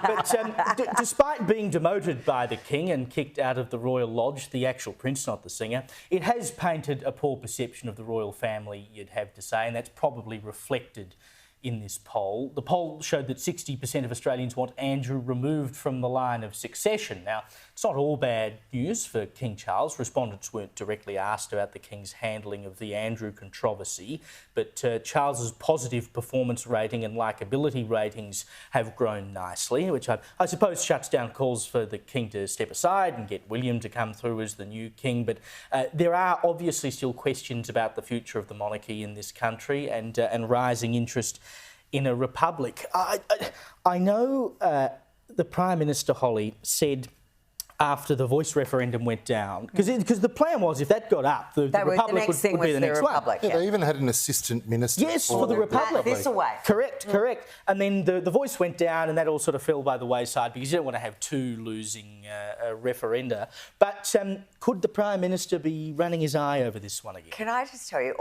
But despite being demoted by the King and kicked out of the Royal Lodge, the actual prince, not the singer, it has painted a poor perception of the royal family, you'd have to say, and that's probably reflected in this poll. The poll showed that 60% of Australians want Andrew removed from the line of succession. Now, it's not all bad news for King Charles. Respondents weren't directly asked about the King's handling of the Andrew controversy, but Charles's positive performance rating and likeability ratings have grown nicely, which I suppose shuts down calls for the King to step aside and get William to come through as the new King. But there are obviously still questions about the future of the monarchy in this country and rising interest in a republic. I know the Prime Minister, Holly, said after the Voice referendum went down, because the plan was if that got up, the Republic would be the next one. Yeah, they even had an assistant minister. Yes, for the Republic. This away. Correct. And then the Voice went down and that all sort of fell by the wayside because you don't want to have two losing referenda. But could the Prime Minister be running his eye over this one again? Can I just tell you,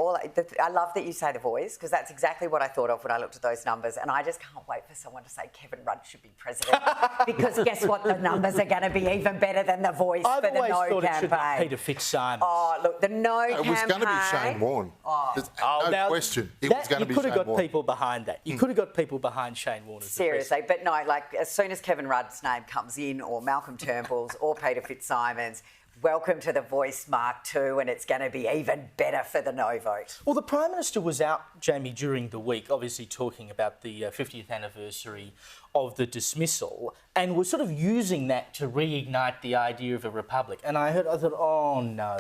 I love that you say the Voice, because that's exactly what I thought of when I looked at those numbers, and I just can't wait for someone to say Kevin Rudd should be president, because guess what? The numbers are going to be even better than the Voice for the No campaign. I've always thought it should be Peter Fitzsimons. Oh, look, the No campaign... It was going to be Shane Warne. There's no question. It was going to be Shane Warne. You could have got people behind that. You could have got people behind Shane Warne. Seriously, but no, like, as soon as Kevin Rudd's name comes in, or Malcolm Turnbull's, or Peter Fitzsimons, welcome to the Voice Mark II, and it's going to be even better for the no vote. Well, the Prime Minister was out, Jamie, during the week, obviously talking about the 50th anniversary of the dismissal, and was sort of using that to reignite the idea of a republic. And I thought, oh no,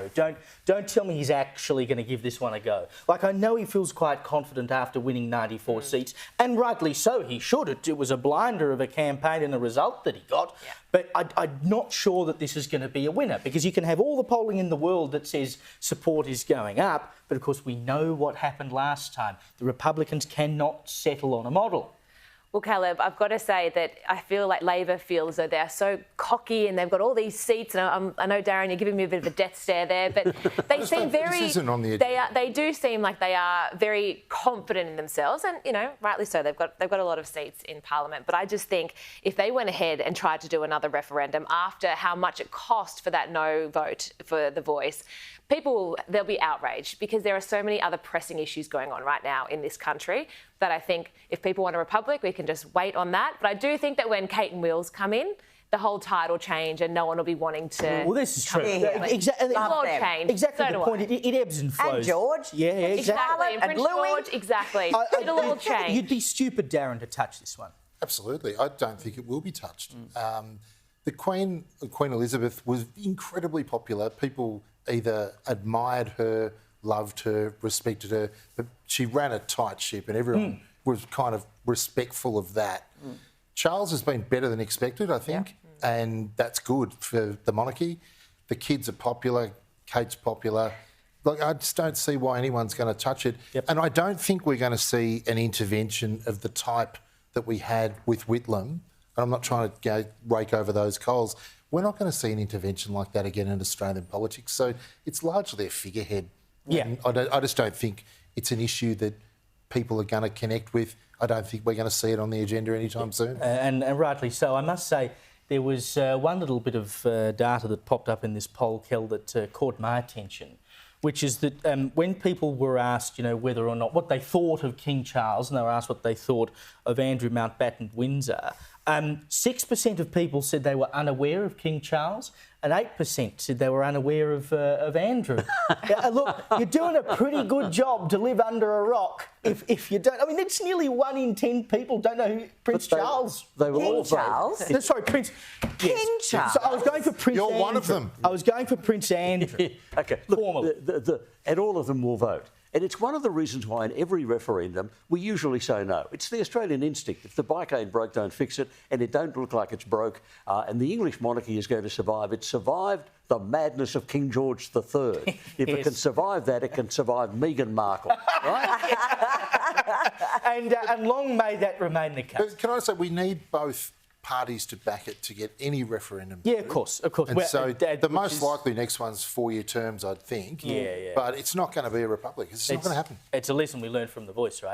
don't tell me he's actually going to give this one a go. Like, I know he feels quite confident after winning 94 seats, and rightly so, he should. It was a blinder of a campaign and a result that he got. Yeah. But I'm not sure that this is going to be a winner, because you can have all the polling in the world that says support is going up, but of course we know what happened last time. The Republicans cannot settle on a model. Well, Caleb, I've got to say that I feel like Labor feels that they're so cocky and they've got all these seats. And I know, Darren, you're giving me a bit of a death stare there, but they seem very... This isn't on the agenda. They do seem like they are very confident in themselves, and rightly so. They've got a lot of seats in Parliament. But I just think if they went ahead and tried to do another referendum after how much it cost for that no vote for the Voice, they'll be outraged, because there are so many other pressing issues going on right now in this country that I think if people want a republic, we can just wait on that. But I do think that when Kate and Wills come in, the whole tide will change and no one will be wanting to... Well, this is true. Exactly the point. It ebbs and flows. And George. Yeah, exactly. And Prince George, exactly. It'll all change. You'd be stupid, Darren, to touch this one. Absolutely. I don't think it will be touched. The Queen Elizabeth was incredibly popular. People either admired her, loved her, respected her, but she ran a tight ship and everyone was kind of respectful of that. Charles has been better than expected, I think, and that's good for the monarchy. The kids are popular, Kate's popular. Like, I just don't see why anyone's going to touch it. Yep. And I don't think we're going to see an intervention of the type that we had with Whitlam. And I'm not trying to rake over those coals. We're not going to see an intervention like that again in Australian politics. So it's largely a figurehead. Yeah. I just don't think it's an issue that people are going to connect with. I don't think we're going to see it on the agenda anytime soon. And rightly so. I must say, there was one little bit of data that popped up in this poll, Kel, that caught my attention, which is that when people were asked, whether or not what they thought of King Charles, and they were asked what they thought of Andrew Mountbatten-Windsor, 6% of people said they were unaware of King Charles, and 8% said they were unaware of Andrew. Look, you're doing a pretty good job to live under a rock if you don't. I mean, it's nearly 1 in 10 people don't know who Prince Charles. They were all Charles. No, sorry, Prince. King Charles. So I was going for Prince You're Andrew. one of them. I was going for Prince Andrew. OK, look, and all of them will vote. And it's one of the reasons why in every referendum we usually say no. It's the Australian instinct. If the bike ain't broke, don't fix it, and it don't look like it's broke. And the English monarchy is going to survive. It survived the madness of King George III. If it can survive that, it can survive Meghan Markle, right? and long may that remain the case. But can I say, we need both parties to back it to get any referendum. Yeah, of course. And so the most likely next one's 4-year terms, I'd think. Yeah. But it's not going to be a republic. It's not going to happen. It's a lesson we learned from The Voice, right?